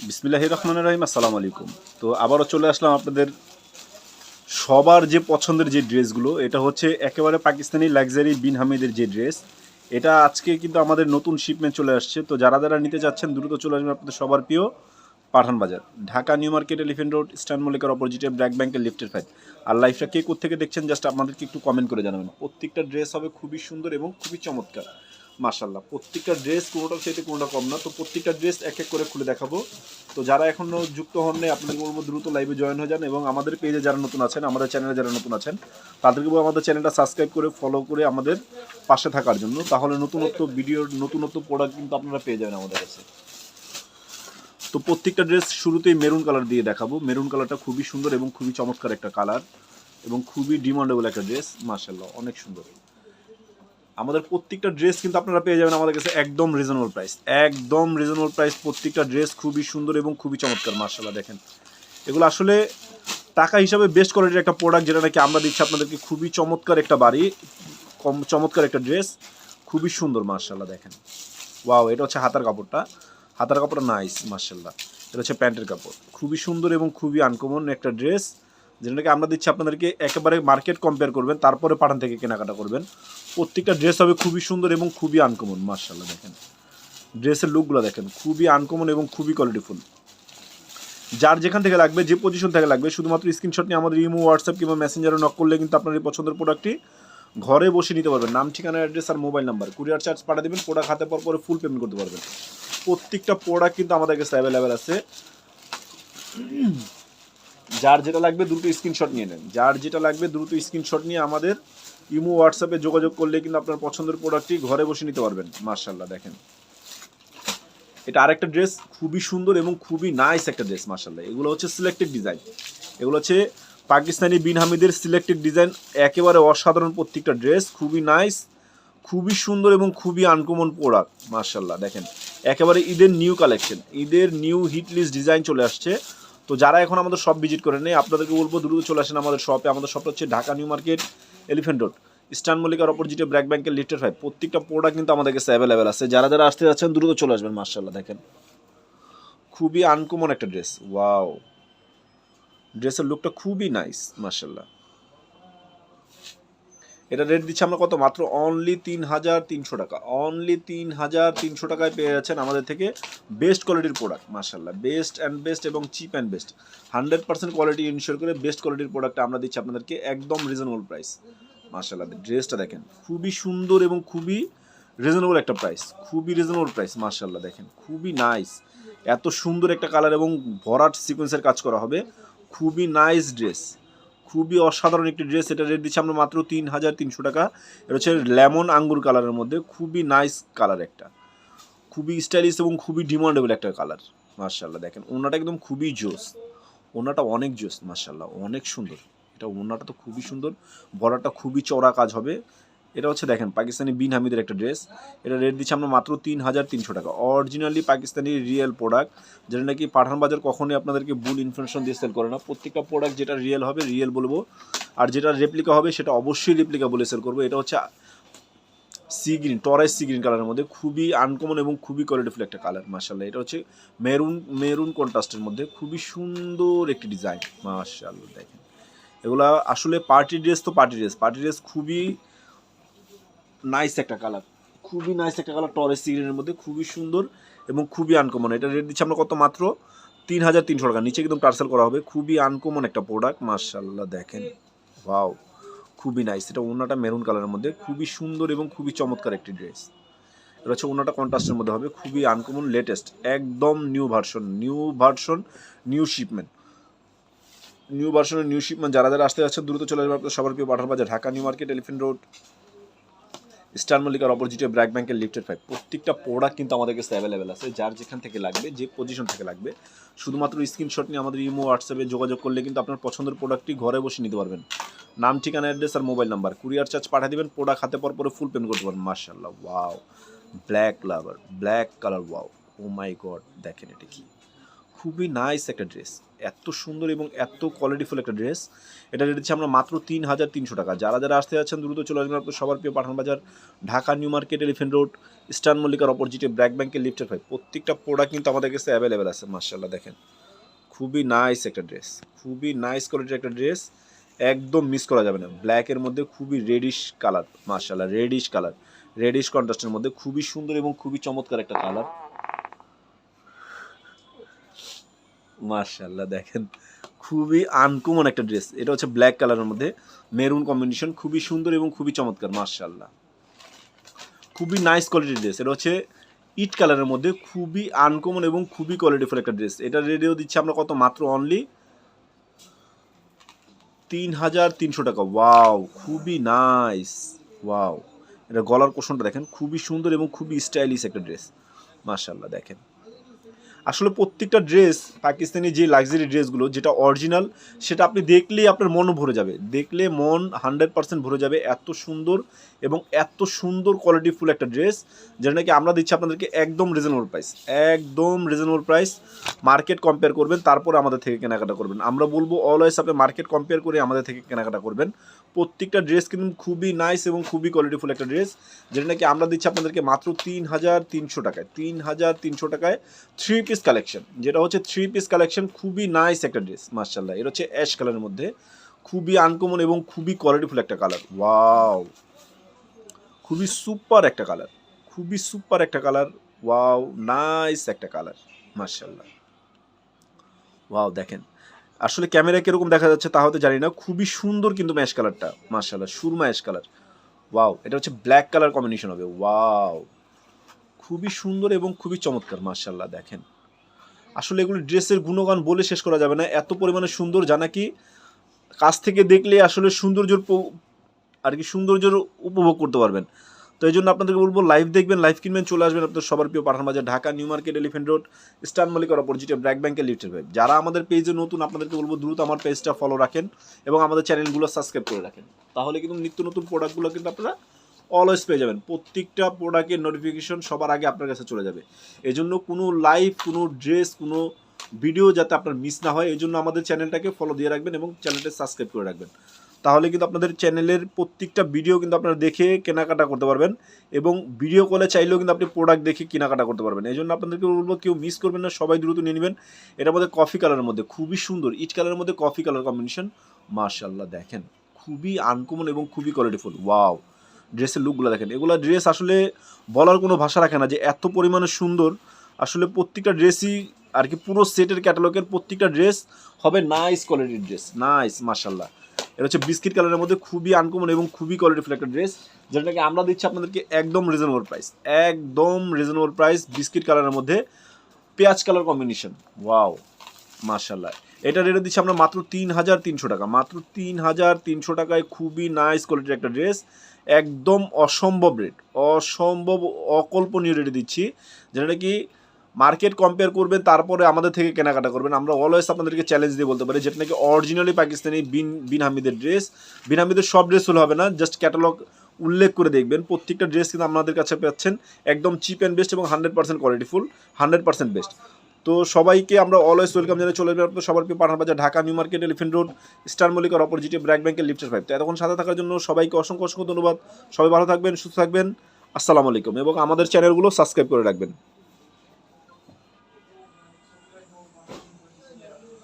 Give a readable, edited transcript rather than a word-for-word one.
বিসমিল্লাহির রহমানির রহিম। আসসালামু আলাইকুম। তো আবারও চলে আসলাম আপনাদের সবার যে পছন্দের যে ড্রেসগুলো, এটা হচ্ছে একেবারে পাকিস্তানি লাক্সারি বিন হামিদের যে ড্রেস, এটা আজকে কিন্তু আমাদের নতুন শিপমেন্ট চলে আসছে। তো যারা যারা নিতে চাচ্ছেন দ্রুত চলে আসবেন আপনাদের সবার প্রিয় Pathan Bazar, Dhaka new market, elephant road, eastern মল্লিকার অপোজিটে ব্র্যাক ব্যাংকের লিফটের 5। আর লাইফটা কে কোত্থেকে দেখছেন জাস্ট আপনাদেরকে একটু কমেন্ট করে জানাবেন। প্রত্যেকটা ড্রেস হবে খুবই সুন্দর এবং খুবই চমৎকার মাশাল্লাহ। প্রত্যেকটা ড্রেস কোনোটার চাইতে কোনোটা কম না। তো প্রত্যেকটা ড্রেস এক এক করে খুলে দেখাবো। তো যারা এখনও যুক্ত হন নাই আপনাদের বলবো দ্রুত লাইভে জয়েন হয়ে যান, এবং আমাদের পেজে যারা নতুন আছেন, আমাদের চ্যানেলে যারা নতুন আছেন, তাদেরকে বলবো আমাদের চ্যানেলটা সাবস্ক্রাইব করে ফলো করে আমাদের পাশে থাকার জন্য। তাহলে নতুনত্ব ভিডিওর নতুনত্ব প্রোডাক্ট কিন্তু আপনারা পেয়ে যাবেন আমাদের কাছে। তো প্রত্যেকটা ড্রেস শুরুতেই মেরুন কালার দিয়ে দেখাবো। মেরুন কালারটা খুবই সুন্দর এবং খুবই চমৎকার একটা কালার এবং খুবই ডিমান্ডেবল একটা ড্রেস মাশাআল্লাহ, অনেক সুন্দর। আমাদের প্রত্যেকটা ড্রেস কিন্তু আপনারা পেয়ে যাবেন আমাদের কাছে একদম রিজনেবল প্রাইস, একদম রিজনেবল প্রাইস। প্রত্যেকটা ড্রেস খুবই সুন্দর এবং খুবই চমৎকার মাশাআল্লাহ। দেখেন এগুলো আসলে টাকা হিসাবে বেস্ট কোয়ালিটির একটা প্রোডাক্ট, যেটা নাকি আমরা দিচ্ছি আপনাদেরকে খুবই চমৎকার একটা বাড়ি, চমৎকার একটা ড্রেস, খুবই সুন্দর মাশাআল্লাহ। দেখেন ওয়াও, এটা হচ্ছে হাতার কাপড়টা, হাতার কাপড়টা নাইস মাশাআল্লাহ। এটা হচ্ছে প্যান্টের কাপড়, খুবই সুন্দর এবং খুবই আনকমন একটা ড্রেস, যেটাকে আমরা দিচ্ছি আপনাদেরকে একেবারে মার্কেট কম্পেয়ার করবেন, তারপরে পাঠান থেকে কেনাকাটা করবেন। প্রত্যেকটা ড্রেস হবে খুবই সুন্দর এবং খুবই আনকমন মাশাআল্লাহ। দেখেন ড্রেসের লুকগুলো দেখেন, খুবই আনকমন এবং খুবই কোয়ালিটিফুল। যার যেখান থেকে লাগবে, যে পজিশন থেকে লাগবে, শুধুমাত্র স্ক্রিনশট নিয়ে আমাদের ইমো, হোয়াটসঅ্যাপ কিংবা মেসেঞ্জারে নক করলে কিন্তু আপনার এই পছন্দের প্রোডাক্টটি ঘরে বসে নিতে পারবেন। নাম, ঠিকানা, অ্যাড্রেস আর মোবাইল নাম্বার, কুরিয়ার চার্জ পাঠিয়ে দেবেন, প্রোডাক্ট হাতে পর পরে ফুল পেমেন্ট করতে পারবেন। প্রত্যেকটা প্রোডাক্ট কিন্তু আমাদের কাছে অ্যাভেলেবেল আছে। যার যেটা লাগবে দ্রুত স্ক্রিনশট নিয়ে নেন, যার যেটা লাগবে দ্রুত স্ক্রিনশট নিয়ে আমাদের ইমো, হোয়াটসঅ্যাপে যোগাযোগ করলে কিন্তু আপনার পছন্দের প্রোডাক্টটি ঘরে বসে নিতে পারবেন মাশাআল্লাহ। দেখেন এটা আরেকটা ড্রেস, খুবই সুন্দর এবং খুবই নাইস একটা ড্রেস মাশাআল্লাহ। এগুলো হচ্ছে সিলেক্টেড ডিজাইন, এগুলো হচ্ছে পাকিস্তানি বিন হামিদের সিলেক্টেড ডিজাইন, একেবারে অসাধারণ প্রত্যেকটা ড্রেস, খুবই নাইস, খুবই সুন্দর এবং খুবই আনকমন প্রোডাক্ট মাশাআল্লাহ। দেখেন একেবারে ঈদের নিউ কালেকশন, ঈদের নিউ হিট লিস্ট ডিজাইন চলে আসছে। তো যারা এখন আমাদের শপ ভিজিট করে নেই, আপনাদেরকে বলবো দ্রুত চলে আসেন আমাদের শপে। আমাদের শপটা হচ্ছে Dhaka new market, elephant road, eastern মল্লিকার অপোজিটে ব্র্যাক ব্যাংকের লিফটের 5। প্রত্যেকটা প্রোডাক্ট কিন্তু আমাদের কাছে অ্যাভেলেবেল আছে। যারা যারা আসতে যাচ্ছেন দ্রুত চলে আসবেন মাশাআল্লাহ। দেখেন খুবই আনকমন একটা ড্রেস, ওয়াও, ড্রেসের লুকটা খুবই নাইস মাশাআল্লাহ। এটা রেট দিচ্ছি আমরা কত, মাত্র অনলি 3300 টাকা, অনলি 3300 টাকায় পেয়ে যাচ্ছেন আমাদের থেকে বেস্ট কোয়ালিটির প্রোডাক্ট মাশাআল্লাহ। বেস্ট অ্যান্ড বেস্ট এবং chip and best, 100% quality ensure করে বেস্ট কোয়ালিটির প্রোডাক্ট আমরা দিচ্ছি আপনাদেরকে একদম রিজনেবল প্রাইস মাশাআল্লাহ। ড্রেসটা দেখেন খুবই সুন্দর এবং খুবই রিজনেবল একটা প্রাইস, খুবই রিজনেবল প্রাইস মাশাআল্লাহ। দেখেন খুবই নাইস, এত সুন্দর একটা কালার এবং ভরাট সিকোয়েন্সের কাজ করা হবে, খুবই নাইস ড্রেস, খুবই অসাধারণ একটি ড্রেস। এটা রেট দিচ্ছি আমরা মাত্র 3300 টাকা। এটা হচ্ছে লেমন আঙ্গুর কালারের মধ্যে, খুবই নাইস কালার একটা, খুবই স্টাইলিশ এবং খুবই ডিমান্ডেবল একটা কালার মাশাআল্লাহ। দেখেন ওনাটা একদম খুবই জোস, ওনাটা অনেক জোস মাশাআল্লাহ, অনেক সুন্দর। এটা ওনাটা তো খুবই সুন্দর, বর্ডারটা খুবই চওড়া কাজ হবে। এটা হচ্ছে দেখেন পাকিস্তানি বিন হামিদের একটা ড্রেস, এটা রেট দিচ্ছি আমরা মাত্র 3300 টাকা। অরিজিনালি পাকিস্তানি রিয়েল প্রোডাক্ট, যেটা নাকি পাঠান বাজার কখনোই আপনাদেরকে ভুল ইনফরমেশন দিয়ে সেল করে না। প্রত্যেকটা প্রোডাক্ট যেটা রিয়েল হবে রিয়েল বলবো, আর যেটা রেপ্লিকা হবে সেটা অবশ্যই রেপ্লিকা বলে সেল করবো। এটা হচ্ছে সি গ্রিন, টরাইস সি গ্রিন কালারের মধ্যে, খুবই আনকমন এবং খুবই কোয়ালিটিফুল একটা কালার মাশাআল্লাহ। এটা হচ্ছে মেরুন কন্ট্রাস্টের মধ্যে, খুবই সুন্দর একটি ডিজাইন মাশাআল্লাহ। দেখেন এগুলা আসলে পার্টি ড্রেস, তো পার্টি ড্রেস খুবই নাইস একটা কালার, খুবই নাইস একটা কালার, টরাইস সি গ্রিনের মধ্যে, খুবই সুন্দর এবং খুবই আনকমন। এটা রেট দিচ্ছি আমরা কত, মাত্র 3300 টাকা। নিচে একদম টার্সেল করা হবে, খুবই আনকমন একটা প্রোডাক্ট মাশাআল্লাহ। দেখেন ওয়াও, খুবই নাইস। এটা ওনাটা মেরুন কালারের মধ্যে, খুবই সুন্দর এবং খুবই চমৎকার একটি ড্রেস। এটা হচ্ছে ওনাটা কন্ট্রাস্টের মধ্যে হবে, খুবই আনকমন, লেটেস্ট, একদম new version, new shipment, new shipment. যারা যারা আসতে যাচ্ছে দ্রুত চলে আসবে আপনার সবার প্রিয় Pathan Bazar, Dhaka new market, elephant road, star মল্লিকার অপোজিটে ব্র্যাক ব্যাংকের লিফটেড 5 প্রত্যেকটা প্রোডাক্ট কিন্তু আমাদের কাছে অ্যাভেলেবেল আছে। যার যেখান থেকে লাগবে, যে পজিশন থেকে লাগবে, শুধুমাত্র স্ক্রিনশট নিয়ে আমাদের ইমো হোয়াটসঅ্যাপে যোগাযোগ করলে কিন্তু আপনার পছন্দের প্রোডাক্টটি ঘরে বসে নিতে পারবেন। নাম, ঠিকানা, অ্যাড্রেস আর মোবাইল নাম্বার, কুরিয়ার চার্জ পাঠিয়ে দেবেন, প্রোডাক্ট হাতে পর পরে ফুল পেমেন্ট করতে পারবেন। মাশাআল্লাহ, ওয়াও, ব্ল্যাক কালার, ওয়াও, ও মাই গড, দেখেন এটা কি খুবই নাইস একটা ড্রেস, এত সুন্দর এবং এত কোয়ালিটিফুল একটা ড্রেস। এটা রেট দিচ্ছি আমরা মাত্র 3,300 টাকা। যারা যারা আসতে যাচ্ছেন দ্রুত চলে আসবেন আপনার সবার প্রিয় Pathan Bazar, Dhaka new market, elephant road, star মল্লিকার অপোজিটে ব্র্যাক ব্যাংকের লিফটেড 5 প্রত্যেকটা প্রোডাক্ট কিন্তু আমাদের কাছে অ্যাভেলেবেল আছে। মাশাআল্লাহ, দেখেন খুবই নাইস একটা ড্রেস, খুবই নাইস কোয়ালিটির একটা ড্রেস, একদম মিস করা যাবে না। ব্ল্যাকের মধ্যে খুবই রেডিশ কালার, মাশাআল্লাহ, রেডিশ কন্ট্রাস্টের মধ্যে খুবই সুন্দর এবং খুবই চমৎকার একটা কালার। মাশাআল্লাহ, দেখেন খুবই আনকমন একটা ড্রেস। এটা হচ্ছে ব্ল্যাক কালারের মধ্যে মেরুন কম্বিনেশন, খুবই সুন্দর এবং খুবই চমৎকার। মাশাআল্লাহ, খুবই নাইস কোয়ালিটির ড্রেস। এটা হচ্ছে ইট কালারের মধ্যে খুবই আনকমন এবং খুবই কোয়ালিটিফুল একটা ড্রেস। এটা রেডিও দিচ্ছি আমরা কত, মাত্র অনলি 3,300 টাকা। ওয়াও, খুবই নাইস, ওয়াও। এটা গলার কোশনটা দেখেন, খুবই সুন্দর এবং খুবই স্টাইলিশ একটা ড্রেস। মাশাআল্লাহ, দেখেন আসলে প্রত্যেকটা ড্রেস, পাকিস্তানি যে লাক্সারি ড্রেসগুলো যেটা অরিজিনাল, সেটা আপনি দেখলেই আপনার মনও ভরে যাবে, দেখলে মন 100% ভরে যাবে। এত সুন্দর এবং এত সুন্দর কোয়ালিটিফুল একটা ড্রেস, যেটা নাকি আমরা দিচ্ছি আপনাদেরকে একদম রিজনেবল প্রাইস। মার্কেট কম্পেয়ার করবেন, তারপর আমাদের থেকে কেনাকাটা করবেন। আমরা বলবো অলওয়েজ আপনি মার্কেট কম্পেয়ার করে আমাদের থেকে কেনাকাটা করবেন। প্রত্যেকটা ড্রেস কিন্তু খুবই নাইস এবং খুবই কোয়ালিটিফুল একটা ড্রেস, যেটা নাকি আমরা দিচ্ছি আপনাদেরকে মাত্র 3,300 টাকায়। 3,300 টাকায় 3 পিস কালেকশন, যেটা হচ্ছে 3 পিস কালেকশন, খুবই নাইস একটা ড্রেস। মাশাআল্লাহ, এটা হচ্ছে অ্যাশ কালারের মধ্যে খুবই আনকমন এবং খুবই কোয়ালিটিফুল একটা কালার। ওয়াও, খুবই সুপার একটা কালার, ওয়াও, নাইস একটা কালার। মাশাআল্লাহ, ওয়াও, দেখেন আসলে ক্যামেরায় কিরকম দেখা যাচ্ছে তা হয়তো জানি না, খুবই সুন্দর কিন্তু ম্যাশ কালারটা। মাশাআল্লাহ, সুরমা অ্যাশ কালার, ওয়াও। এটা হচ্ছে ব্ল্যাক কালার কম্বিনেশন হবে। ওয়াও, খুবই সুন্দর এবং খুবই চমৎকার। মাশাআল্লাহ, দেখেন আসলে এগুলো ড্রেসের গুণগান বলে শেষ করা যাবে না, এত পরিমাণে সুন্দর, যা নাকি কাছ থেকে দেখলে আসলে সৌন্দর্যের উপভোগ করতে পারবেন। তো এই জন্য আপনাদেরকে বলবো লাইভ দেখবেন, লাইভ কিনবেন, চলে আসবেন আপনাদের সবার প্রিয় Pathan Bazar, Dhaka new market, elephant road, star মল্লিকার অপোজিটে ব্র্যাক ব্যাংকের লিফটেড 5। যারা আমাদের পেজে নতুন, আপনাদেরকে বলবো দ্রুত আমার পেজটা ফলো রাখেন এবং আমাদের চ্যানেলগুলো সাবস্ক্রাইব করে রাখেন। তাহলে কিন্তু নিত্য নতুন প্রোডাক্টগুলো কিন্তু আপনারা অলওয়েজ পেয়ে যাবেন। প্রত্যেকটা প্রোডাক্টের নোটিফিকেশন সবার আগে আপনার কাছে চলে যাবে। এই জন্য কোনো লাইভ, কোনো ড্রেস, কোনো ভিডিও যাতে আপনার মিস না হয়, এই জন্য আমাদের চ্যানেলটাকে ফলো দিয়ে রাখবেন এবং চ্যানেলটা সাবস্ক্রাইব করে রাখবেন। তাহলে কিন্তু আপনাদের চ্যানেলের প্রত্যেকটা ভিডিও কিন্তু আপনারা দেখে কেনাকাটা করতে পারবেন এবং ভিডিও কলে চাইলেও কিন্তু আপনি প্রোডাক্ট দেখে কেনাকাটা করতে পারবেন। এই জন্য আপনাদেরকে বলবো কেউ মিস করবেন না, সবাই দ্রুত নিয়ে নেবেন। এটার মধ্যে কফি কালারের মধ্যে খুবই সুন্দর, ইট কালারের মধ্যে কফি কালার কম্বিনেশন। মাশাআল্লাহ, দেখেন খুবই আনকমন এবং খুবই কোয়ালিটিফুল। ওয়াও, ড্রেসের লুকগুলো দেখেন, এগুলো ড্রেস আসলে বলার কোনো ভাষা রাখে না যে এত পরিমাণে সুন্দর। আসলে প্রত্যেকটা ড্রেসই আর কি, পুরো সেটের ক্যাটালগের প্রত্যেকটা ড্রেস হবে নাইস কোয়ালিটির ড্রেস, নাইস। মাশাআল্লাহ, এটা হচ্ছে বিস্কিট কালারের মধ্যে খুবই আনকমন এবং খুবই কোয়ালিটিফুল একটা ড্রেস, যেটাকে আমরা দিচ্ছি আপনাদেরকে একদম রিজনেবল প্রাইস, বিস্কিট কালারের মধ্যে পেঁয়াজ কালার কম্বিনেশন। ওয়াও, মাশাআল্লাহ, এটা রেটে দিচ্ছি আমরা মাত্র 3,300 টাকা। মাত্র 3,300 টাকায় খুবই নাইস কোয়ালিটির একটা ড্রেস, একদম অসম্ভব অকল্পনীয় রেটে দিচ্ছি, যেটা নাকি মার্কেট কম্পেয়ার করবেন, তারপরে আমাদের থেকে কেনাকাটা করবেন। আমরা অলওয়েজ আপনাদেরকে চ্যালেঞ্জ দিয়ে বলতে পারি, যেটা নাকি অরিজিনালি পাকিস্তানি বিন হামিদের ড্রেস। বিন হামিদের সব ড্রেস হলে হবে না, জাস্ট ক্যাটালগ উল্লেখ করে দেখবেন। প্রত্যেকটা ড্রেস কিন্তু আপনাদের কাছে পাচ্ছেন একদম চিপ অ্যান্ড বেস্ট এবং 100% কোয়ালিটিফুল, 100% বেস্ট। তো সবাইকে আমরা অলওয়েজ ওয়েলকাম জানিয়ে চলে যাবেন আপনার সবার প্রিয় Pathan Bazar, Dhaka new market, elephant road, star মল্লিকার অপোজিটে ব্র্যাক ব্যাংকের লিফটেড 5। তো এতক্ষণ সাথে থাকার জন্য সবাইকে অসংখ্য ধন্যবাদ। সবাই ভালো থাকবেন, সুস্থ থাকবেন। আসসালামু আলাইকুম এবং আমাদের চ্যানেলগুলো সাবস্ক্রাইব করে রাখবেন।